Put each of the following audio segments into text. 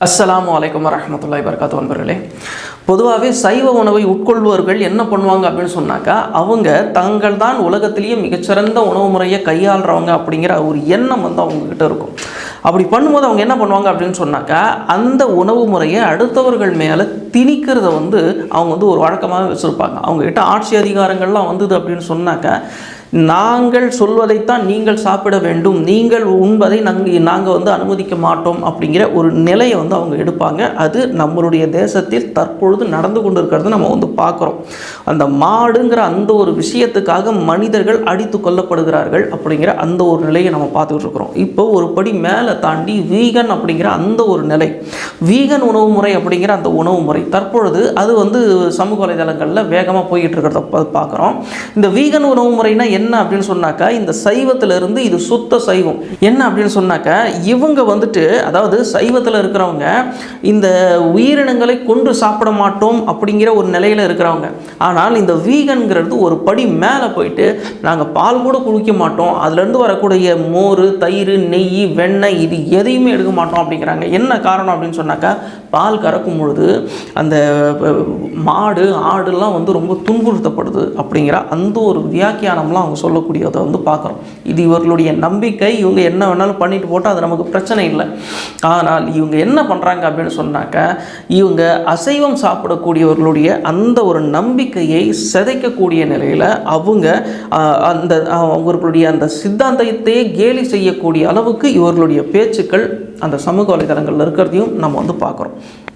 அஸ்ஸலாமு அலைக்கும் வரஹ்மத்துல்லாஹி வபரகாத்துஹு நண்பர்களே, பொதுவாகவே சைவ உணவை உட்கொள்பவர்கள் என்ன பண்ணுவாங்க அப்படின்னு சொன்னாக்கா, அவங்க தங்கள் தான் உலகத்திலேயே மிகச்சிறந்த உணவு முறையை கையாளுறவங்க அப்படிங்கிற ஒரு எண்ணம் அவங்கக்கிட்ட இருக்கும். அப்படி பண்ணும்போது அவங்க என்ன பண்ணுவாங்க அப்படின்னு சொன்னாக்கா, அந்த உணவு முறையை அடுத்தவர்கள் மேலே திணிக்கிறத அவங்க ஒரு வழக்கமாக வச்சுருப்பாங்க. அவங்கக்கிட்ட ஆட்சி அதிகாரங்கள்லாம் வந்தது அப்படின்னு சொன்னாக்கா, நாங்கள் சொல்வதைத்தான் நீங்கள் சாப்பிட வேண்டும், நீங்கள் உண்பதை நாங்கள் அனுமதிக்க மாட்டோம் அப்படிங்கிற ஒரு நிலையை அவங்க எடுப்பாங்க. அது நம்மளுடைய தேசத்தில் தற்பொழுது நடந்து கொண்டு இருக்கிறது நம்ம பார்க்குறோம். அந்த மாடுங்கிற அந்த ஒரு விஷயத்துக்காக மனிதர்கள் அடித்து கொல்லப்படுகிறார்கள் அப்படிங்கிற அந்த ஒரு நிலையை நம்ம பார்த்துக்கிட்டு இருக்கிறோம். இப்போ ஒரு படி மேலே தாண்டி வீகன் அப்படிங்கிற அந்த ஒரு நிலை, வீகன் உணவு முறை அப்படிங்கிற அந்த உணவு முறை தற்பொழுது அது சமூக வலைதளங்களில் வேகமாக போய்கிட்டு இருக்கிறத பார்க்குறோம். இந்த வீகன் உணவு முறைனா என்ன அப்படின்னு சொன்னாக்கா, இந்த சைவத்திலிருந்து இது சுத்த சைவம். என்ன அப்படின்னு சொன்னாக்கா, இவங்க அதாவது சைவத்தில் இருக்கிறவங்க இந்த உயிரினங்களை கொன்று சாப்பிட மாட்டோம் அப்படிங்கிற ஒரு நிலையில் இருக்கிறவங்க. ஆனால் இந்த வீகன்கிறது ஒரு படி மேலே போயிட்டு, நாங்கள் பால் கூட குடிக்க மாட்டோம், அதுலேருந்து வரக்கூடிய மோர், தயிர், நெய், வெண்ணெய் இது எதையுமே எடுக்க மாட்டோம் அப்படிங்கிறாங்க. என்ன காரணம் அப்படின்னு சொன்னாக்கா, பால் கறக்கும் பொழுது அந்த மாடு ஆடுலாம் ரொம்ப துன்புறுத்தப்படுது அப்படிங்கிற அந்த ஒரு வியாக்கியானம்லாம் அவங்க சொல்லக்கூடியதை பார்க்குறோம். இது இவர்களுடைய நம்பிக்கை. இவங்க என்ன வேணாலும் பண்ணிட்டு போட்டால் அது நமக்கு பிரச்சனை இல்லை. ஆனால் இவங்க என்ன பண்ணுறாங்க அப்படின்னு சொன்னாக்கா, இவங்க அசைவம் சாப்பிடக்கூடியவர்களுடைய அந்த ஒரு நம்பிக்கையை சிதைக்கக்கூடிய நிலையில் அவங்க அவர்களுடைய அந்த சித்தாந்தத்தையே கேலி செய்யக்கூடிய அளவுக்கு இவர்களுடைய பேச்சுக்கள் அந்த சமூக வலைதளங்களில் இருக்கிறதையும் நம்ம பார்க்குறோம்.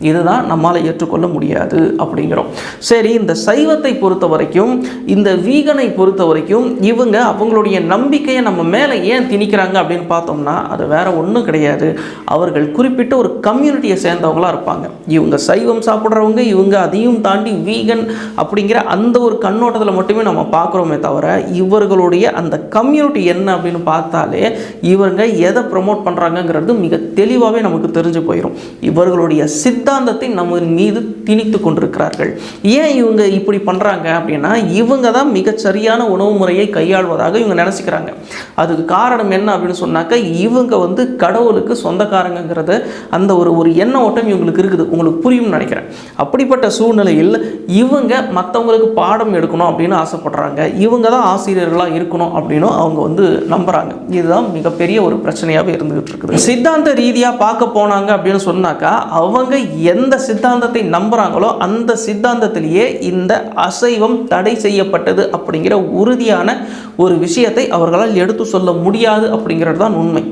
இதுதான் நம்மால் ஏற்றுக்கொள்ள முடியாது அப்படிங்கிறோம். சரி, இந்த சைவத்தை பொறுத்த வரைக்கும், இந்த வீகனை பொறுத்த வரைக்கும் இவங்க அவங்களுடைய நம்பிக்கையை நம்ம மேலே ஏன் திணிக்கிறாங்க அப்படின்னு பார்த்தோம்னா, அது வேற ஒன்றும் கிடையாது. அவர்கள் குறிப்பிட்ட ஒரு கம்யூனிட்டியை சேர்ந்தவங்களாக இருப்பாங்க. இவங்க சைவம் சாப்பிட்றவங்க, இவங்க அதையும் தாண்டி வீகன் அப்படிங்கிற அந்த ஒரு கண்ணோட்டத்தில் மட்டுமே நம்ம பார்க்குறோமே தவிர, இவர்களுடைய அந்த கம்யூனிட்டி என்ன அப்படின்னு பார்த்தாலே இவங்க எதை ப்ரமோட் பண்ணுறாங்கங்கிறது மிக தெளிவாகவே நமக்கு தெரிஞ்சு போயிடும். இவர்களுடைய சித்தாந்தத்தை நம்ம மீது திணித்து கொண்டிருக்கிறார்கள். ஏன் இவங்க இப்படி பண்ணுறாங்க அப்படின்னா, இவங்க தான் மிகச்சரியான உணவு முறையை கையாள்வதாக இவங்க நினச்சிக்கிறாங்க. அதுக்கு காரணம் என்ன அப்படின்னு சொன்னாக்கா, இவங்க கடவுளுக்கு சொந்தக்காரங்கிறது அந்த ஒரு எண்ண ஓட்டம் இவங்களுக்கு இருக்குது. உங்களுக்கு புரியும்னு நினைக்கிறேன். அப்படிப்பட்ட சூழ்நிலையில் இவங்க மற்றவங்களுக்கு பாடம் எடுக்கணும் அப்படின்னு ஆசைப்படுறாங்க. இவங்க தான் ஆசிரியர்களாக இருக்கணும் அப்படின்னு அவங்க நம்புகிறாங்க. இதுதான் மிகப்பெரிய ஒரு பிரச்சனையாகவே இருந்துகிட்டு இருக்குது. சித்தாந்த ரீதியாக பார்க்க போனாங்க அப்படின்னு சொன்னாக்கா, அவங்க எந்த சித்தாந்தத்தை நம்புகிறாங்களோ அந்த சித்தாந்தத்திலேயே இந்த அசைவம் தடை செய்யப்பட்டது அப்படிங்கிற உறுதியான ஒரு விஷயத்தை அவர்களால் எடுத்து சொல்ல முடியாது அப்படிங்கிறது தான் உண்மை.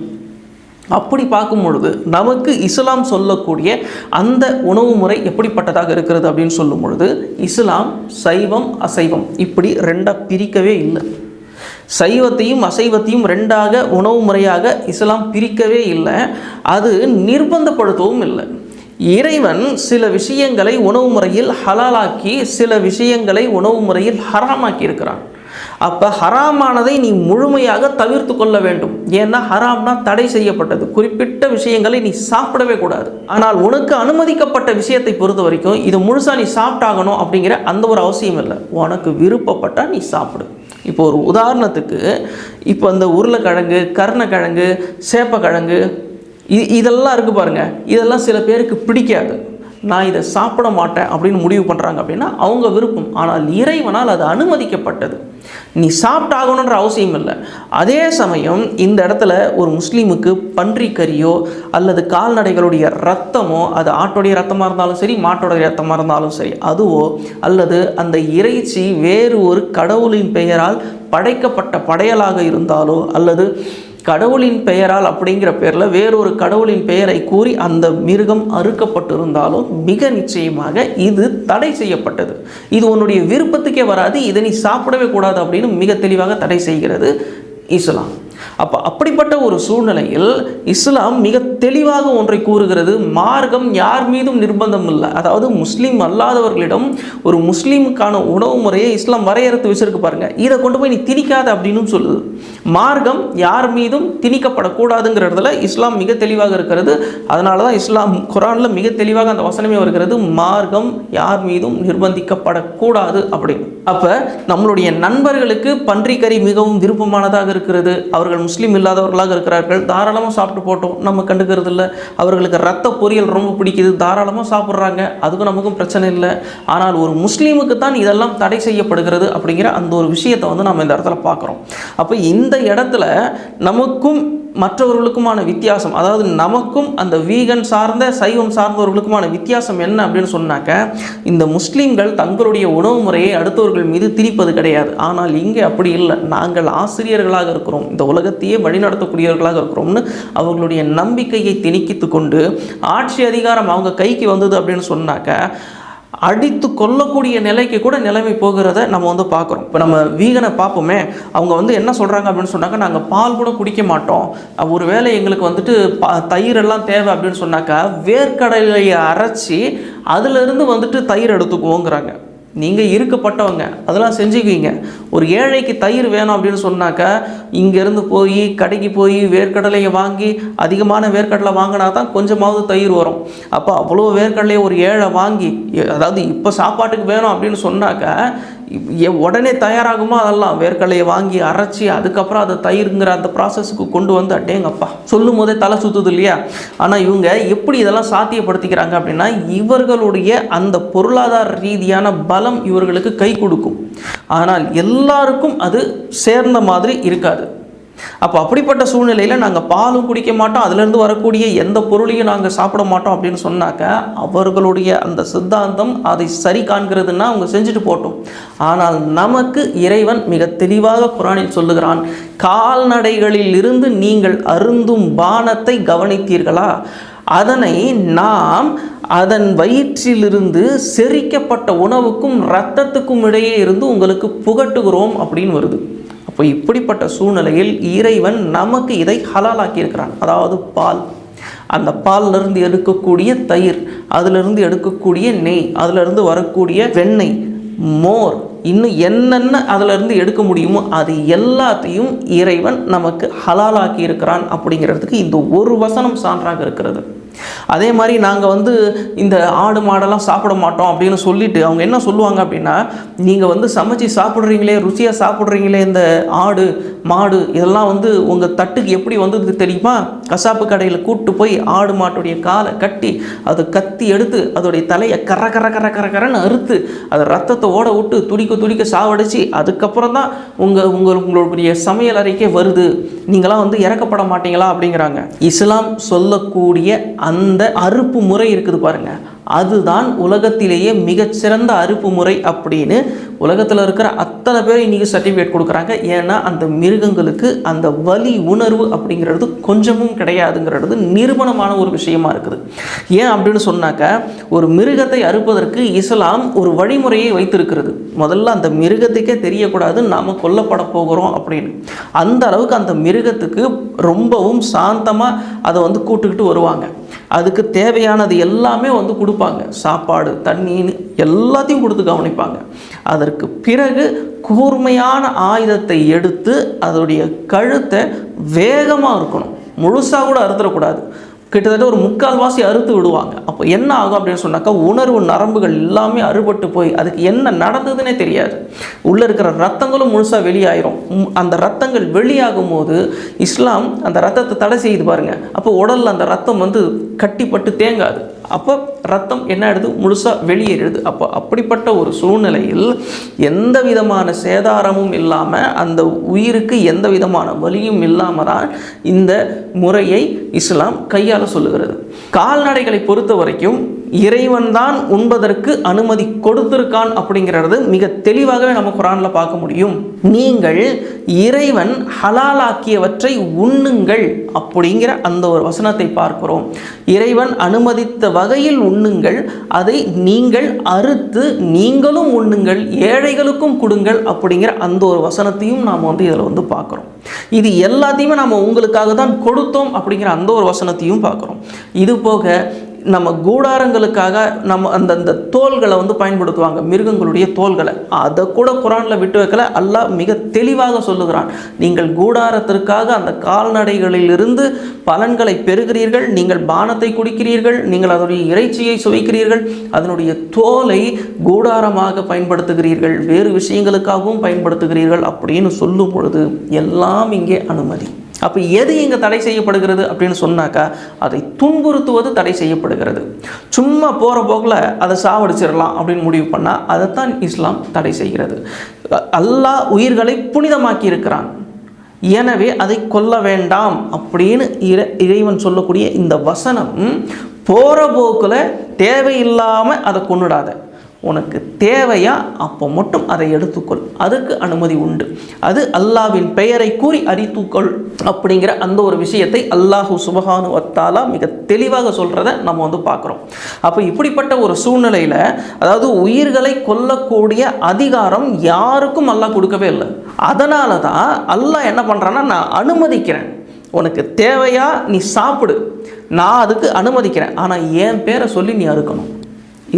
அப்படி பார்க்கும் பொழுது நமக்கு இஸ்லாம் சொல்லக்கூடிய அந்த உணவு முறை எப்படிப்பட்டதாக இருக்கிறது அப்படின்னு சொல்லும் பொழுது, இஸ்லாம் சைவம் அசைவம் இப்படி ரெண்டாக பிரிக்கவே இல்லை. சைவத்தையும் அசைவத்தையும் ரெண்டாக உணவு முறையாக இஸ்லாம் பிரிக்கவே இல்லை. அது நிர்பந்தப்படுத்தவும் இல்லை. இறைவன் சில விஷயங்களை உணவு முறையில் ஹலாலாக்கி சில விஷயங்களை உணவு முறையில் ஹராமாக்கி இருக்கிறான். அப்போ ஹராமானதை நீ முழுமையாக தவிர்த்து கொள்ள வேண்டும். ஏன்னா ஹராம்னா தடை செய்யப்பட்டது. குறிப்பிட்ட விஷயங்களை நீ சாப்பிடவே கூடாது. ஆனால் உனக்கு அனுமதிக்கப்பட்ட விஷயத்தை பொறுத்த வரைக்கும் இது முழுசாக நீ சாப்பிட்டாகணும் அப்படிங்கிற அந்த ஒரு அவசியம் இல்லை. உனக்கு விருப்பப்பட்டால் நீ சாப்பிடு. இப்போ ஒரு உதாரணத்துக்கு, இப்போ அந்த உருளைக்கிழங்கு, கருணக்கிழங்கு, சேப்பக்கிழங்கு இதெல்லாம் இருக்குது பாருங்கள். இதெல்லாம் சில பேருக்கு பிடிக்காது. நான் இதை சாப்பிட மாட்டேன் அப்படின்னு முடிவு பண்ணுறாங்க அப்படின்னா அவங்க விருப்பம். ஆனால் இறைவனால் அது அனுமதிக்கப்பட்டது. நீ சாப்பிட்டாகணுன்ற அவசியம் இல்லை. அதே சமயம் இந்த இடத்துல ஒரு முஸ்லீமுக்கு பன்றிக்கறியோ அல்லது கால்நடைகளுடைய இரத்தமோ, அது ஆட்டோடைய இரத்தமாக இருந்தாலும் சரி, மாட்டோடைய இரத்தமாக இருந்தாலும் சரி, அதுவோ அல்லது அந்த இறைச்சி வேறு ஒரு கடவுளின் பெயரால் படைக்கப்பட்ட படையலாக இருந்தாலோ அல்லது கடவுளின் பெயரால் அப்படிங்கிற பேரில் வேறொரு கடவுளின் பெயரை கூறி அந்த மிருகம் அறுக்கப்பட்டிருந்தாலும் மிக நிச்சயமாக இது தடை செய்யப்பட்டது. இது உன்னுடைய விருப்பத்துக்கே வராது. இதை நீ சாப்பிடவே கூடாது அப்படின்னு மிக தெளிவாக தடை செய்கிறது இஸ்லாம். அப்படிப்பட்ட ஒரு சூழ்நிலையில் இஸ்லாம் மிக தெளிவாக ஒன்றை கூறுகிறது. மார்க்கம் யார் மீதும் நிர்பந்தம் இல்லை. அதாவது முஸ்லீம் அல்லாதவர்களிடம் ஒரு முஸ்லீமுக்கான உணவு முறையை இஸ்லாம் வரையறுத்து வச்சிருக்கு பாருங்க. இதை கொண்டு போய் நீ திணிக்காத அப்படின்னு சொல்லுது. மார்க்கம் யார் மீதும் திணிக்கப்படக்கூடாதுங்கிறதுல இஸ்லாம் மிக தெளிவாக இருக்கிறது. அதனால தான் இஸ்லாம் குர்ஆனில் மிக தெளிவாக அந்த வசனமே வருகிறது, மார்க்கம் யார் மீதும் நிர்பந்திக்கப்படக்கூடாது அப்படின்னு. அப்போ நம்மளுடைய நண்பர்களுக்கு பன்றிக்கறி மிகவும் விருப்பமானதாக இருக்கிறது. அவர்கள் அவர்கள் முஸ்லீம் இல்லாதவர்களாக இருக்கிறார்கள், தாராளமாக சாப்பிட்டு போட்டோம், நம்ம கண்டுக்கிறது இல்லை. அவர்களுக்கு ரத்த பொரியல் ரொம்ப பிடிக்குது, தாராளமாக சாப்பிட்றாங்க, அதுக்கும் நமக்கும் பிரச்சனை இல்லை. ஆனால் ஒரு முஸ்லீமுக்கு தான் இதெல்லாம் தடை செய்யப்படுகிறது அப்படிங்கிற அந்த ஒரு விஷயத்தை வந்து நம்ம இந்த இடத்துல பார்க்குறோம். அப்போ இந்த இடத்துல நமக்கும் மற்றவர்களுக்குமான வித்தியாசம், அதாவது நமக்கும் அந்த வீகன் சார்ந்த சைவம் சார்ந்தவர்களுக்குமான வித்தியாசம் என்ன அப்படின்னு சொன்னாக்க, இந்த முஸ்லீம்கள் தங்களுடைய உணவு முறையை அடுத்தவர்கள் மீது திணிப்பது கிடையாது. ஆனால் இங்கே அப்படி இல்லை, நாங்கள் ஆசிரியர்களாக இருக்கிறோம், இந்த உலகத்தையே வழிநடத்தக்கூடியவர்களாக இருக்கிறோம்னு அவர்களுடைய நம்பிக்கையை திணிக்கித்து கொண்டு ஆட்சி அதிகாரம் அவங்க கைக்கு வந்தது அப்படின்னு சொன்னாக்க அடித்து கொல்லக்கூடிய நிலைக்கு கூட நிலைமை போகிறத நம்ம வந்து பார்க்குறோம். இப்போ நம்ம வீகனை பார்ப்போமே, அவங்க வந்து என்ன சொல்கிறாங்க அப்படின்னு சொன்னாக்கா, நாங்கள் பால் கூட குடிக்க மாட்டோம், ஒருவேளை எங்களுக்கு வந்துட்டு தயிரெல்லாம் தேவை அப்படின்னு சொன்னாக்கா வேர்க்கடலையை அரைச்சி அதிலிருந்து வந்துட்டு தயிர் எடுத்துக்குவோங்கிறாங்க. நீங்கள் இருக்கப்பட்டவங்க அதெல்லாம் செஞ்சுக்குவீங்க. ஒரு ஏழைக்கு தயிர் வேணும் அப்படின்னு சொன்னாக்கா இங்கேருந்து போய் கடைக்கு போய் வேர்க்கடலையை வாங்கி, அதிகமான வேர்க்கடலை வாங்கினா தான் கொஞ்சமாவது தயிர் வரும். அப்போ அவ்வளோ வேர்க்கடலையை ஒரு ஏழை வாங்கி, அதாவது இப்போ சாப்பாட்டுக்கு வேணும் அப்படின்னு சொன்னாக்கா உடனே தயாராகுமா, அதெல்லாம் வேர்க்கடலையை வாங்கி அரைச்சி அதுக்கப்புறம் அதை தயிருங்கிற அந்த ப்ராசஸுக்கு கொண்டு வந்து அட்டேங்கப்பா சொல்லும் போதே தலை சுற்றுது இல்லையா. ஆனால் இவங்க எப்படி இதெல்லாம் சாத்தியப்படுத்திக்கிறாங்க அப்படின்னா, இவர்களுடைய அந்த பொருளாதார ரீதியான பலம் இவர்களுக்கு கை கொடுக்கும். ஆனால் எல்லாருக்கும் அது சேர்ந்த மாதிரி இருக்காது. அப்போ அப்படிப்பட்ட சூழ்நிலையில் நாங்கள் பாலும் குடிக்க மாட்டோம், அதிலிருந்து வரக்கூடிய எந்த பொருளையும் நாங்கள் சாப்பிட மாட்டோம் அப்படின்னு சொன்னாக்க அவர்களுடைய அந்த சித்தாந்தம் அதை சரி காண்கிறதுன்னா அவங்க செஞ்சுட்டு போட்டோம். ஆனால் நமக்கு இறைவன் மிக தெளிவாக குர்ஆனில் சொல்லுகிறான், கால்நடைகளில் இருந்து நீங்கள் அருந்தும் பானத்தை கவனித்தீர்களா, அதனை நாம் அதன் வயிற்றிலிருந்து செரிக்கப்பட்ட உணவுக்கும் இரத்தத்துக்கும் இடையே இருந்து உங்களுக்கு புகட்டுகிறோம் அப்படின்னு வருது. அப்போ இப்படிப்பட்ட சூழ்நிலையில் இறைவன் நமக்கு இதை ஹலாலாக்கி இருக்கிறான். அதாவது பால், அந்த பாலிலிருந்து எடுக்கக்கூடிய தயிர், அதிலிருந்து எடுக்கக்கூடிய நெய், அதிலிருந்து வரக்கூடிய வெண்ணெய், மோர், இன்னும் என்னென்ன அதிலிருந்து எடுக்க முடியுமோ அது எல்லாத்தையும் இறைவன் நமக்கு ஹலாலாக்கி இருக்கிறான் அப்படிங்கிறதுக்கு இந்த ஒரு வசனம் சான்றாக இருக்கிறது. அதே மாதிரி நாங்கள் வந்து இந்த ஆடு மாடெல்லாம் சாப்பிட மாட்டோம் அப்படின்னு சொல்லிட்டு அவங்க என்ன சொல்லுவாங்க அப்படின்னா, நீங்கள் வந்து சமைச்சு சாப்பிட்றீங்களே, ருச்சியாக சாப்பிட்றீங்களே, இந்த ஆடு மாடு இதெல்லாம் வந்து உங்கள் தட்டுக்கு எப்படி வந்தது தெரியுமா, கசாப்பு கடையில் கூப்பிட்டு போய் ஆடு மாட்டுடைய காலை கட்டி அதை கத்தி எடுத்து அதோடைய தலையை கர கர கர கர கரன்னு அறுத்து அதை ரத்தத்தை ஓட விட்டு துடிக்க துடிக்க சாவடிச்சு அதுக்கப்புறம் தான் உங்களுடைய சமையல் அறைக்கே வருது, நீங்களாம் வந்து இறக்கப்பட மாட்டீங்களா அப்படிங்கிறாங்க. இஸ்லாம் சொல்லக்கூடிய அந்த அறுப்பு முறை இருக்குது பாருங்க, அதுதான் உலகத்திலேயே மிகச்சிறந்த அறுப்பு முறை அப்படின்னு உலகத்தில் இருக்கிற அத்தனை பேர் இன்றைக்கி சர்டிஃபிகேட் கொடுக்குறாங்க. ஏன்னா அந்த மிருகங்களுக்கு அந்த வலி உணர்வு அப்படிங்கிறது கொஞ்சமும் கிடையாதுங்கிறது நிரூபணமான ஒரு விஷயமா இருக்குது. ஏன் அப்படின்னு சொன்னாக்க, ஒரு மிருகத்தை அறுப்பதற்கு இஸ்லாம் ஒரு வழிமுறையை வைத்திருக்கிறது. முதல்ல அந்த மிருகத்துக்கே தெரியக்கூடாது நாம் கொல்லப்பட போகிறோம் அப்படின்னு. அந்த அளவுக்கு அந்த மிருகத்துக்கு ரொம்பவும் சாந்தமாக அதை வந்து கூட்டுக்கிட்டு வருவாங்க. அதுக்கு தேவையானது எல்லாமே வந்து கொடுப்பாங்க, சாப்பாடு தண்ணின்னு எல்லாத்தையும் கொடுத்து கவனிப்பாங்க. அதற்கு பிறகு கூர்மையான ஆயுதத்தை எடுத்து அதோடைய கழுத்தை வேகமாக இருக்கணும், முழுசாக கூட அறுத்துடக்கூடாது, கிட்டத்தட்ட ஒரு முக்கால்வாசி அறுத்து விடுவாங்க. அப்போ என்ன ஆகும் அப்படின்னு சொன்னாக்கா, உணர்வு நரம்புகள் எல்லாமே அறுபட்டு போய் அதுக்கு என்ன நடந்ததுன்னே தெரியாது, உள்ளே இருக்கிற ரத்தங்களும் முழுசாக வெளியாயிரும். அந்த ரத்தங்கள் வெளியாகும் போது இஸ்லாம் அந்த ரத்தத்தை தடை செய்து பாருங்க. அப்போ உடலில் அந்த ரத்தம் வந்து கட்டிப்பட்டு தேங்காது, அப்போ ரத்தம் என்ன ஆயிடுது, முழுசாக வெளியேறிடுது. அப்போ அப்படிப்பட்ட ஒரு சூழ்நிலையில் எந்த விதமான சேதாரமும் இல்லாமல், அந்த உயிருக்கு எந்த விதமான வலியும் இல்லாமல் தான் இந்த முறையை இஸ்லாம் கையாள சொல்லுகிறது. கால்நடைகளை பொறுத்த வரைக்கும் இறைவன் தான் உண்பதற்கு அனுமதி கொடுத்திருக்கான் அப்படிங்கிறது மிக தெளிவாகவே நம்ம குர்ஆனில் பார்க்க முடியும். நீங்கள் இறைவன் ஹலாலாக்கியவற்றை உண்ணுங்கள் அப்படிங்கிற அந்த ஒரு வசனத்தை பார்க்கிறோம். இறைவன் அனுமதித்த வகையில் உண்ணுங்கள், அதை நீங்கள் அறுத்து நீங்களும் உண்ணுங்கள், ஏழைகளுக்கும் கொடுங்கள் அப்படிங்கிற அந்த ஒரு வசனத்தையும் நாம் வந்து இதில் வந்து பார்க்குறோம். இது எல்லாத்தையுமே நாம் உங்களுக்காக தான் கொடுத்தோம் அப்படிங்கிற அந்த ஒரு வசனத்தையும் பார்க்குறோம். இது போக நம்ம கூடாரங்களுக்காக நம்ம அந்த தோள்களை வந்து பயன்படுத்துவாங்க, மிருகங்களுடைய தோள்களை. அதை கூட குரானில் விட்டு வைக்கல. அல்லாஹ் மிக தெளிவாக சொல்லுகிறான், நீங்கள் கூடாரத்திற்காக அந்த கால்நடைகளிலிருந்து பலன்களை பெறுகிறீர்கள், நீங்கள் பானத்தை குடிக்கிறீர்கள், நீங்கள் அதனுடைய இறைச்சியை சுவைக்கிறீர்கள், அதனுடைய தோலை கூடாரமாக பயன்படுத்துகிறீர்கள், வேறு விஷயங்களுக்காகவும் பயன்படுத்துகிறீர்கள் அப்படின்னு சொல்லும் பொழுது எல்லாம் இங்கே அனுமதி. அப்போ எது இங்கே தடை செய்யப்படுகிறது அப்படின்னு சொன்னாக்கா, அதை துன்புறுத்துவது தடை செய்யப்படுகிறது. சும்மா போகிற போக்கில் அதை சாவடிச்சிடலாம் அப்படின்னு முடிவு பண்ணால் அதைத்தான் இஸ்லாம் தடை செய்கிறது. அல்லாஹ் உயிர்களை புனிதமாக்கி இருக்கிறான், எனவே அதை கொல்ல வேண்டாம் அப்படின்னு இறைவன் சொல்லக்கூடிய இந்த வசனம் போகிற போக்கில் தேவையில்லாமல் அதை கொன்னுடாத, உனக்கு தேவையா அப்போ மட்டும் அதை எடுத்துக்கொள், அதுக்கு அனுமதி உண்டு. அது அல்லாஹ்வின் பெயரை கூறி அறித்துக்கொள் அப்படிங்கிற அந்த ஒரு விஷயத்தை அல்லாஹு சுப்ஹானஹு வ தஆலா மிக தெளிவாக சொல்கிறத நம்ம வந்து பார்க்குறோம். அப்போ இப்படிப்பட்ட ஒரு சூழ்நிலையில், அதாவது உயிர்களை கொல்லக்கூடிய அதிகாரம் யாருக்கும் அல்லாஹ் கொடுக்கவே இல்லை. அதனால தான் அல்லாஹ் என்ன பண்ணுறான்னா, நான் அனுமதிக்கிறேன், உனக்கு தேவையா நீ சாப்பிடு, நான் அதுக்கு அனுமதிக்கிறேன், ஆனால் என் பேரை சொல்லி நீ அறுக்கணும்.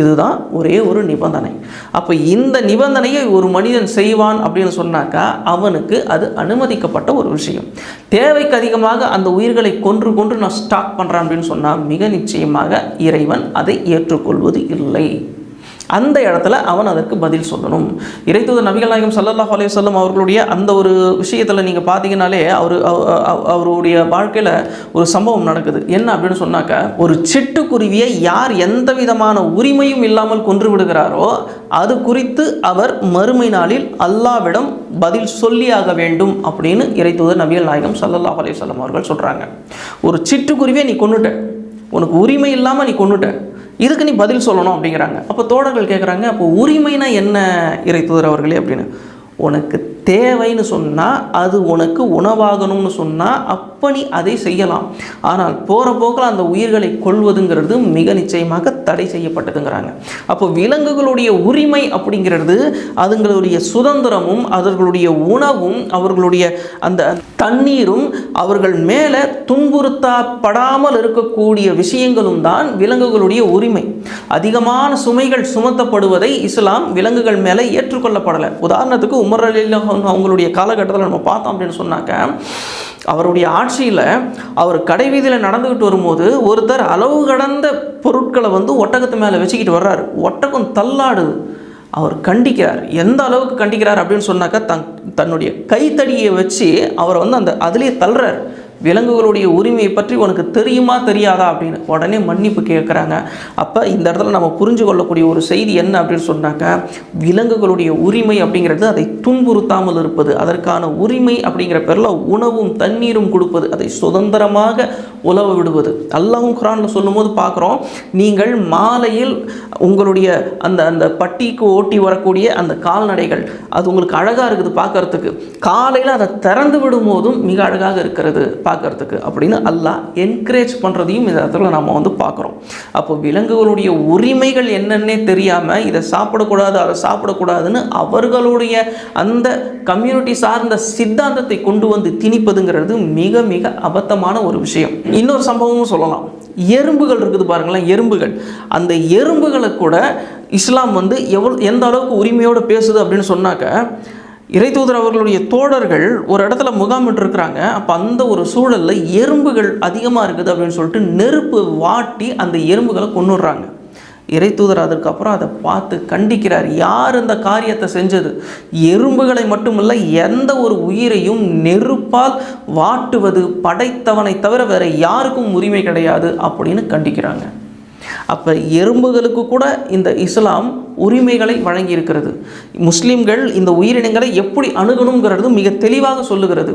இதுதான் ஒரே ஒரு நிபந்தனை. அப்போ இந்த நிபந்தனையை ஒரு மனிதன் செய்வான் அப்படின்னு சொன்னாக்கா அவனுக்கு அது அனுமதிக்கப்பட்ட ஒரு விஷயம். தேவைக்கு அதிகமாக அந்த உயிர்களை கொன்று நான் ஸ்டாக் பண்ணுறேன் அப்படின்னு சொன்னால் மிக நிச்சயமாக இறைவன் அதை ஏற்றுக்கொள்வது இல்லை. அந்த இடத்துல அவன் அதற்கு பதில் சொல்லணும். இறைத்தூதர் நபிகள் நாயகம் ஸல்லல்லாஹு அலைஹி வஸல்லம் அவர்களுடைய அந்த ஒரு விஷயத்தில் நீங்கள் பார்த்தீங்கன்னாலே அவருடைய வாழ்க்கையில் ஒரு சம்பவம் நடக்குது. என்ன அப்படின்னு சொன்னாக்க, ஒரு சிட்டுக்குருவியை யார் எந்த விதமான உரிமையும் இல்லாமல் கொன்று விடுகிறாரோ அது குறித்து அவர் மறுமை நாளில் அல்லாஹ்விடம் பதில் சொல்லியாக வேண்டும் அப்படின்னு இறைத்தூதர் நபிகள் நாயகம் ஸல்லல்லாஹு அலைஹி வஸல்லம் அவர்கள் சொல்கிறாங்க. ஒரு சிட்டுக்குருவியை நீ கொன்னுட்ட, உனக்கு உரிமை இல்லாமல் நீ கொன்னுட்ட, இதுக்கு நீ பதில் சொல்லணும் அப்படிங்கிறாங்க. அப்போ தோழர்கள் கேட்குறாங்க, அப்போ உரிமைனா என்ன இறைத்தூதர் அவர்களே அப்படின்னு. உனக்கு தேவைன்னு சொன்னால், அது உனக்கு உணவாகணும்னு சொன்னால் அப்போ நீ அதை செய்யலாம். ஆனால் போகிற போக்கில் அந்த உயிர்களை கொள்வதுங்கிறது மிக நிச்சயமாக தடை செய்யப்பட்டதுங்கிறாங்க. அப்போ விலங்குகளுடைய உரிமை அப்படிங்கிறது அதுங்களுடைய சுதந்திரமும் அவர்களுடைய உணவும் அவர்களுடைய அந்த தண்ணீரும் அவர்கள் மேலே துன்புறுத்தப்படாமல் இருக்கக்கூடிய விஷயங்களும் தான் விலங்குகளுடைய உரிமை. அதிகமான சுமைகள் சுமத்தப்படுவதை இஸ்லாம் விலங்குகள் மேலே ஏற்றுக்கொள்ளப்படலை. உதாரணத்துக்கு உமர் ரலியல்லாஹு அன்ஹு அவங்களுடைய காலகட்டத்தில் நம்ம பார்த்தோம் அப்படின்னு சொன்னாக்க, அவருடைய ஆட்சியில் அவர் கடை வீதியில் நடந்துக்கிட்டு வரும்போது ஒருத்தர் அளவு கடந்த பொருட்களை வந்து ஒட்டகத்து மேலே வச்சுக்கிட்டு வர்றாரு. ஒட்டகம் தள்ளாடுது. அவர் கண்டிக்கிறார். எந்த அளவுக்கு கண்டிக்கிறார் அப்படின்னு சொன்னாக்கா, தன்னுடைய கைத்தடியை வச்சு அவரை வந்து அதுலேயே தள்ளுறார். விலங்குகளுடைய உரிமையை பற்றி உனக்கு தெரியுமா தெரியாதா அப்படின்னு உடனே மன்னிப்பு கேட்குறாங்க. அப்போ இந்த இடத்துல நம்ம புரிஞ்சு கொள்ளக்கூடிய ஒரு செய்தி என்ன அப்படின்னு சொன்னாக்கா, விலங்குகளுடைய உரிமை அப்படிங்கிறது அதை துன்புறுத்தாமல் இருப்பது, அதற்கான உரிமை அப்படிங்கிற பேரில் உணவும் தண்ணீரும் கொடுப்பது, அதை சுதந்திரமாக உலவ விடுவது. அல்லாஹ்வும் குர்ஆனில் சொல்லும் போது பார்க்குறோம், நீங்கள் மாலையில் உங்களுடைய அந்த பட்டிக்கு ஓட்டி வரக்கூடிய அந்த கால்நடைகள் அது உங்களுக்கு அழகாக இருக்குது பார்க்கறதுக்கு, காலையில் அதை திறந்து விடும் போதும் மிக அழகாக இருக்கிறது பார்க்கறதுக்கு அப்படின்னு அல்லாஹ் என்கரேஜ் பண்ணுறதையும் இந்த இடத்துல நம்ம வந்து பார்க்குறோம். அப்போ விலங்குகளுடைய உரிமைகள் என்னன்னே தெரியாமல் இதை சாப்பிடக்கூடாது அதை சாப்பிடக்கூடாதுன்னு அவர்களுடைய அந்த கம்யூனிட்டி சார்ந்த சித்தாந்தத்தை கொண்டு வந்து திணிப்பதுங்கிறது மிக மிக அபத்தமான ஒரு விஷயம். இன்னொரு சம்பவமும் சொல்லலாம். எறும்புகள் இருக்குது பாருங்களேன், எறும்புகள். அந்த எறும்புகளை கூட இஸ்லாம் வந்து எந்த அளவுக்கு உரிமையோடு பேசுது அப்படின்னு சொன்னாக்க, இறைத்தூதர் அவர்களுடைய தோழர்கள் ஒரு இடத்துல முகாமிட்டுருக்கிறாங்க. அப்போ அந்த ஒரு சூழலில் எறும்புகள் அதிகமாக இருக்குது அப்படின்னு சொல்லிட்டு நெருப்பு வாட்டி அந்த எறும்புகளை கொன்னுடுறாங்க. இறைத்தூதர் அதுக்கப்புறம் அதை பார்த்து கண்டிக்கிறார். யார் இந்த காரியத்தை செஞ்சது? எறும்புகளை மட்டுமல்ல, எந்த ஒரு உயிரையும் நெருப்பால் வாட்டுவது படைத்தவனை தவிர வேறு யாருக்கும் உரிமை கிடையாது அப்படின்னு கண்டிக்கிறாங்க. அப்போ எறும்புகளுக்கு கூட இந்த இஸ்லாம் உரிமைகளை வழங்கி இருக்கிறது. முஸ்லீம்கள் இந்த உயிரினங்களை எப்படி அணுகணுங்கிறது மிக தெளிவாக சொல்லுகிறது.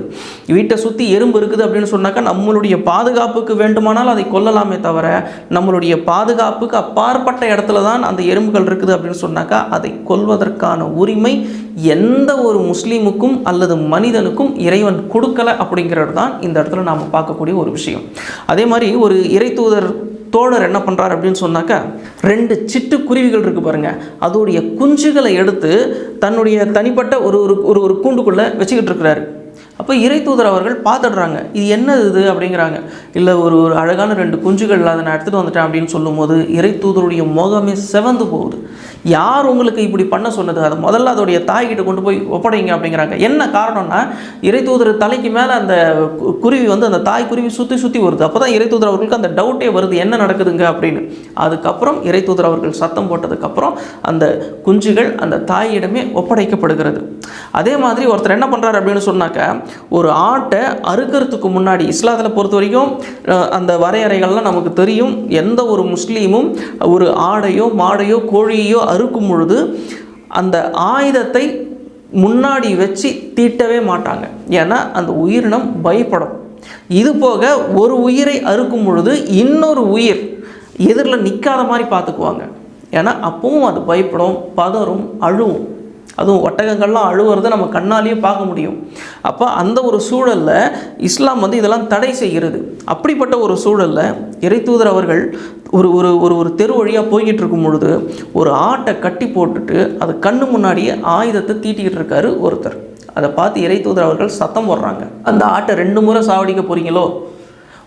வீட்டை சுற்றி எறும்பு இருக்குது அப்படின்னு சொன்னாக்கா நம்மளுடைய பாதுகாப்புக்கு வேண்டுமானால் அதை கொல்லலாமே தவிர, நம்மளுடைய பாதுகாப்புக்கு அப்பாற்பட்ட இடத்துல தான் அந்த எறும்புகள் இருக்குது அப்படின்னு சொன்னாக்கா அதை கொல்வதற்கான உரிமை எந்த ஒரு முஸ்லீமுக்கும் அல்லது மனிதனுக்கும் இறைவன் கொடுக்கலை அப்படிங்கிறது தான் இந்த இடத்துல நாம் பார்க்கக்கூடிய ஒரு விஷயம். அதே மாதிரி ஒரு இறைத்தூதர் தோழர் என்ன பண்ணுறார் அப்படின்னு சொன்னாக்கா, 2 சிட்டுக்குருவிகள் இருக்குது பாருங்கள், அதோடைய குஞ்சுகளை எடுத்து தன்னுடைய தனிப்பட்ட ஒரு கூண்டுக்குள்ளே வச்சுக்கிட்டு இருக்கிறாரு. அப்போ இறை தூதர் அவர்கள் பார்த்துடுறாங்க, இது என்னது இது அப்படிங்கிறாங்க. இல்லை ஒரு அழகான 2 குஞ்சுகள் அதை நான் எடுத்துகிட்டு வந்துட்டேன் அப்படின்னு சொல்லும்போது இறை தூதருடைய முகமே செவந்து போகுது. யார் உங்களுக்கு இப்படி பண்ண சொன்னது? அதை முதல்ல அதோடைய தாய்கிட்ட கொண்டு போய் ஒப்படைங்க அப்படிங்கிறாங்க. என்ன காரணம்னா, இறை தூதர் தலைக்கு மேலே அந்த குருவி அந்த தாய் குருவி சுற்றி வருது. அப்போ தான் இறை தூதர் அவர்களுக்கு அந்த டவுட்டே வருது, என்ன நடக்குதுங்க அப்படின்னு. அதுக்கப்புறம் இறை தூதர் அவர்கள் சத்தம் போட்டதுக்கப்புறம் அந்த குஞ்சுகள் அந்த தாயிடமே ஒப்படைக்கப்படுகிறது. அதே மாதிரி ஒருத்தர் என்ன பண்ணுறாரு அப்படின்னு சொன்னாக்க, ஒரு ஆட்டை அறுக்கிறதுக்கு முன்னாடி இஸ்லாத்தில் பொறுத்த வரைக்கும் அந்த வரையறைகள்லாம் நமக்கு தெரியும். எந்த ஒரு முஸ்லீமும் ஒரு ஆடையோ மாடையோ கோழியோ அறுக்கும் பொழுது அந்த ஆயுதத்தை முன்னாடி வச்சு தீட்டவே மாட்டாங்க. ஏன்னா அந்த உயிரினம் பயப்படும். இது போக ஒரு உயிரை அறுக்கும் பொழுது இன்னொரு உயிர் எதிரில் நிற்காத மாதிரி பார்த்துக்குவாங்க. ஏன்னா அப்பவும் அது பயப்படும், பதறும், அழுவும். அதுவும் ஒட்டகங்கள்லாம் அழுவுறதை நம்ம கண்ணாலேயே பார்க்க முடியும். அப்போ அந்த ஒரு சூழலில் இஸ்லாம் இதெல்லாம் தடை செய்கிறது. அப்படிப்பட்ட ஒரு சூழலில் இறை தூதர் அவர்கள் ஒரு ஒரு ஒரு ஒரு தெரு வழியாக போய்கிட்டு இருக்கும் பொழுது ஒரு ஆட்டை கட்டி போட்டுட்டு அது கண்ணு முன்னாடியே ஆயுதத்தை தீட்டிக்கிட்டு இருக்காரு ஒருத்தர். அதை பார்த்து இறை தூதர் அவர்கள் சத்தம் போடுறாங்க, அந்த ஆட்டை 2 முறை சாவடிக்க போகிறீங்களோ?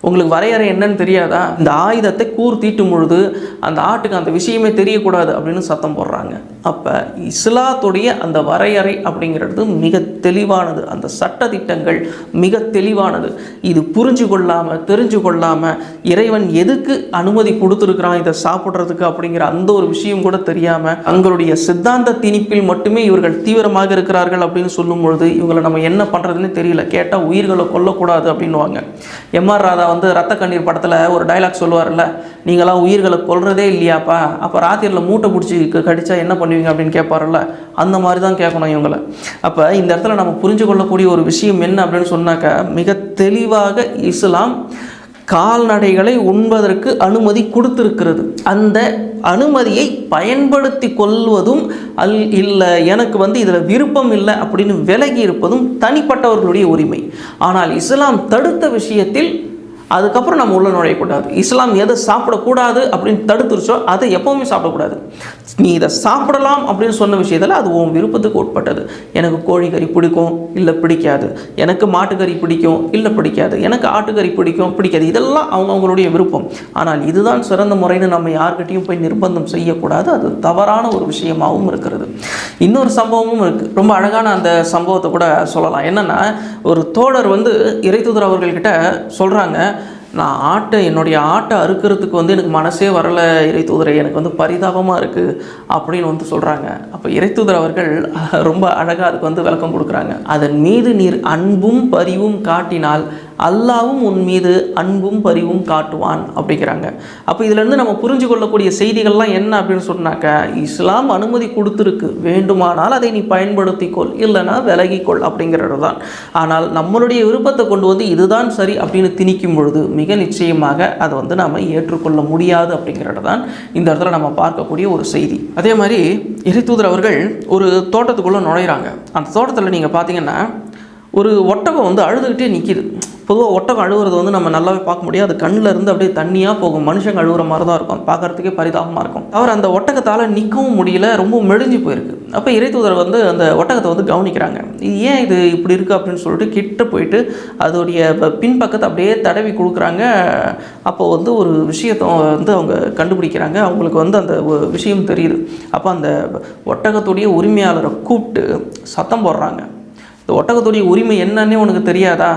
உங்களுக்கு வரையறை என்னன்னு தெரியாதா? இந்த ஆயுதத்தை தீட்டும் பொழுது அந்த ஆட்டுக்கு அந்த விஷயமே தெரியக்கூடாது அப்படின்னு சத்தம் போடுறாங்க. அப்போ இஸ்லாத்துடைய அந்த வரையறை அப்படிங்கிறது மிக தெளிவானது. அந்த சட்டதிட்டங்கள் மிக தெளிவானது. இது புரிஞ்சு கொள்ளாமல் தெரிஞ்சு கொள்ளாமல் இறைவன் எதுக்கு அனுமதி கொடுத்துருக்குறான் இதை சாப்பிட்றதுக்கு அப்படிங்கிற அந்த ஒரு விஷயம் கூட தெரியாமல் தங்களுடைய சித்தாந்த திணிப்பில் மட்டுமே இவர்கள் தீவிரமாக இருக்கிறார்கள் அப்படின்னு சொல்லும் பொழுது இவங்களை நம்ம என்ன பண்ணுறதுன்னு தெரியல. கேட்டால் உயிர்களை கொல்லக்கூடாது அப்படின்வாங்க. எம்ஆர் ராதா ரத்த கண்ணீர் படத்தில் ஒரு டைலாக் சொல்லுவார்ல, நீங்களாம் உயிர்களை கொல்றதே இல்லையாப்பா, அப்போ ராத்திரியில் மூட்டை பிடிச்சி கடிச்சா என்ன பண்ணுவீங்க அப்படின்னு கேட்பார்ல, அந்த மாதிரி தான் கேட்கணும் இவங்களை. அப்போ இந்த இடத்துல நம்ம புரிஞ்சு கொள்ளக்கூடிய ஒரு விஷயம் என்ன அப்படின்னு சொன்னாக்க, மிக தெளிவாக இஸ்லாம் கால்நடைகளை உண்பதற்கு அனுமதி கொடுத்திருக்கிறது. அந்த அனுமதியை பயன்படுத்தி கொள்வதும் இல்லை எனக்கு இதில் விருப்பம் இல்லை அப்படின்னு விலகி இருப்பதும் தனிப்பட்டவர்களுடைய உரிமை. ஆனால் இஸ்லாம் தடுத்த விஷயத்தில் அதுக்கப்புறம் நம்ம உள்ள நுழையக்கூடாது. இஸ்லாம் எதை சாப்பிடக்கூடாது அப்படின்னு தடுத்துருச்சோ அதை எப்போவுமே சாப்பிடக்கூடாது. நீ இதை சாப்பிடலாம் அப்படின்னு சொன்ன விஷயத்தில் அது உன் விருப்பத்துக்கு உட்பட்டது. எனக்கு கோழிக்கறி பிடிக்கும், இல்லை பிடிக்காது. எனக்கு மாட்டுக்கறி பிடிக்கும், இல்லை பிடிக்காது. எனக்கு ஆட்டுக்கறி பிடிக்கும், பிடிக்காது. இதெல்லாம் அவங்களுடைய விருப்பம். ஆனால் இதுதான் சிறந்த முறைன்னு நம்ம யார்கிட்டையும் போய் நிர்பந்தம் செய்யக்கூடாது. அது தவறான ஒரு விஷயமாகவும் இருக்கிறது. இன்னொரு சம்பவமும் இருக்குது. ரொம்ப அழகான அந்த சம்பவத்தை கூட சொல்லலாம். என்னென்னா, ஒரு தோழர் இறை தூதர் அவர்கள்கிட்ட சொல்கிறாங்க, நான் என்னுடைய ஆட்டை அறுக்கிறதுக்கு எனக்கு மனசே வரலை இறை தூதரை, எனக்கு பரிதாபமாக இருக்குது அப்படின்னு சொல்கிறாங்க. அப்போ இறை தூதர் அவர்கள் ரொம்ப அழகாக அதுக்கு விளக்கம் கொடுக்குறாங்க. அதன் மீது நீர் அன்பும் பரிவும் காட்டினால் அல்லாவும் உன் மீது அன்பும் பரிவும் காட்டுவான் அப்படிங்கிறாங்க. அப்போ இதிலேருந்து நம்ம புரிஞ்சு கொள்ளக்கூடிய செய்திகள்லாம் என்ன அப்படின்னு சொன்னாக்க, இஸ்லாம் அனுமதி கொடுத்துருக்கு, வேண்டுமானால் அதை நீ பயன்படுத்திக்கொள், இல்லைனா விலகிக்கொள் அப்படிங்கிறது தான். ஆனால் நம்மளுடைய விருப்பத்தை கொண்டு இதுதான் சரி அப்படின்னு திணிக்கும் பொழுது மிக நிச்சயமாக அதை நாம் ஏற்றுக்கொள்ள முடியாது அப்படிங்கிறது தான் இந்த இடத்துல நம்ம பார்க்கக்கூடிய ஒரு செய்தி. அதே மாதிரி இறை தூதர் அவர்கள் ஒரு தோட்டத்துக்குள்ளே நுழையிறாங்க. அந்த தோட்டத்தில் நீங்கள் பார்த்தீங்கன்னா ஒரு ஒட்டகம் அழுதுகிட்டே நிற்கிது. பொதுவாக ஒட்டகம் அழுகுறது நம்ம நல்லாவே பார்க்க முடியாது. அது கண்ணில் இருந்து அப்படியே தண்ணியாக போகும். மனுஷங்க அழுகுற மாதிரி தான் இருக்கும். பார்க்குறதுக்கே பரிதாபமாக இருக்கும். அவர் அந்த ஒட்டகத்தால் நிற்கவும் முடியல, ரொம்ப மெலிஞ்சு போயிருக்கு. அப்போ இறை தூதர் அந்த ஒட்டகத்தை கவனிக்கிறாங்க. இது ஏன் இது இப்படி இருக்குது அப்படின்னு சொல்லிட்டு கிட்ட போயிட்டு அதோடைய பின்பக்கத்தை அப்படியே தடவி கொடுக்குறாங்க. அப்போ ஒரு விஷயத்தை அவங்க கண்டுபிடிக்கிறாங்க. அவங்களுக்கு அந்த விஷயம் தெரியுது. அப்போ அந்த ஒட்டகத்துடைய உரிமையாளரை கூப்பிட்டு சத்தம் போடுறாங்க, இந்த ஒட்டகத்துடைய உரிமை என்னன்னே உனக்கு தெரியாதா?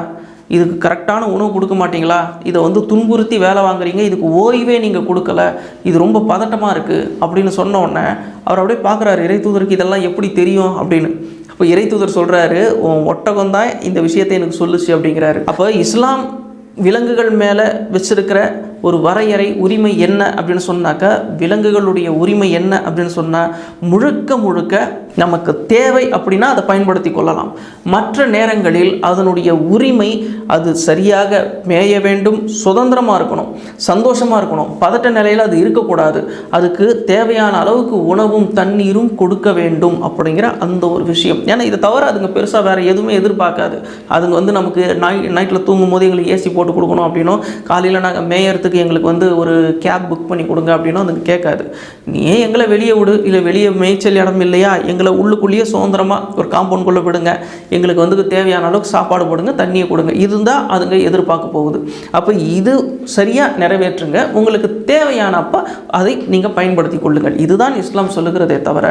இதுக்கு கரெக்டான உணவு கொடுக்க மாட்டிங்களா? இதை துன்புறுத்தி வேலை வாங்குறீங்க, இதுக்கு ஓய்வே நீங்கள் கொடுக்கல, இது ரொம்ப பதட்டமாக இருக்குது அப்படின்னு சொன்ன உடனே அவர் அப்படியே பார்க்குறாரு, இறை தூதருக்கு இதெல்லாம் எப்படி தெரியும் அப்படின்னு. அப்போ இறை தூதர் சொல்கிறாரு, உன் ஒட்டகம் தான் இந்த விஷயத்தை எனக்கு சொல்லுச்சு அப்படிங்கிறாரு. அப்போ இஸ்லாம் விலங்குகள் மேலே வச்சிருக்கிற ஒரு வரையறை உரிமை என்ன அப்படின்னு சொன்னாக்கா, விலங்குகளுடைய உரிமை என்ன அப்படின்னு சொன்னால், முழுக்க முழுக்க நமக்கு தேவை அப்படின்னா அதை பயன்படுத்தி கொள்ளலாம். மற்ற நேரங்களில் அதனுடைய உரிமை அது சரியாக மேய வேண்டும், சுதந்திரமாக இருக்கணும், சந்தோஷமாக இருக்கணும், பதட்ட நிலையில் அது இருக்கக்கூடாது, அதுக்கு தேவையான அளவுக்கு உணவும் தண்ணீரும் கொடுக்க வேண்டும் அப்படிங்கிற அந்த ஒரு விஷயம். ஏன்னா இதை தவிர அதுங்க பெருசாக வேறு எதுவுமே எதிர்பார்க்காது. அதுங்க நமக்கு நைட்டில் தூங்கும் போது எங்களுக்கு ஏசி போட்டு கொடுக்கணும் அப்படின்னோ, காலையில் நாங்கள் மேயறதுக்கு எங்களுக்கு வந்து ஒரு கேப் புக் பண்ணி கொடுங்க அப்படின்னோ அதுக்கு கேட்காது. நீ ஏன் எங்களை வெளியே விடு, இல்லை வெளியே மேய்ச்சல் இடம் இல்லையா, எங்களை உள்ளுக்குள்ளேயே சுதந்திரமாக ஒரு காம்பவுண்ட்குள்ளே விடுங்க, எங்களுக்கு வந்து தேவையான அளவுக்கு சாப்பாடு போடுங்க, தண்ணியை கொடுங்க, இதுதான் அதுங்க எதிர்பார்க்க போகுது. அப்போ இது சரியாக நிறைவேற்றுங்க, உங்களுக்கு தேவையான அப்போ அதை நீங்கள் பயன்படுத்தி கொள்ளுங்கள். இதுதான் இஸ்லாம் சொல்லுகிறதே தவிர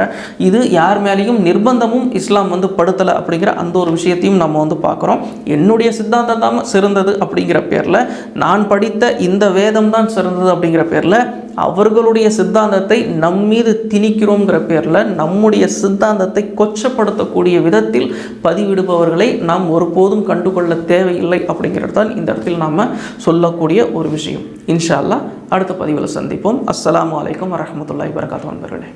இது யார் மேலேயும் நிர்பந்தமும் இஸ்லாம் வந்து படுத்தலை அப்படிங்கிற அந்த ஒரு விஷயத்தையும் நம்ம வந்து பார்க்குறோம். என்னுடைய சித்தாந்தம் தான் சிறந்தது அப்படிங்கிற பேரில், நான் படித்த இந்த வேதம் தான் சிறந்தது அப்படிங்கிற பேரில் அவர்களுடைய சித்தாந்தத்தை நம் மீது திணிக்கிறோங்கிற பேரில் நம்முடைய சித்தாந்தத்தை கொச்சப்படுத்தக்கூடிய விதத்தில் பதிவிடுபவர்களை நாம் ஒருபோதும் கண்டுகொள்ள தேவையில்லை அப்படிங்கிறது தான் இந்த இடத்தில் நாம் சொல்லக்கூடிய ஒரு விஷயம். இன்ஷா அல்லாஹ் அடுத்த பதிவில் சந்திப்போம். அஸ்ஸலாமு அலைக்கும் வரஹ்மத்துல்லாஹி வபரகாத்துஹு நண்பர்களே.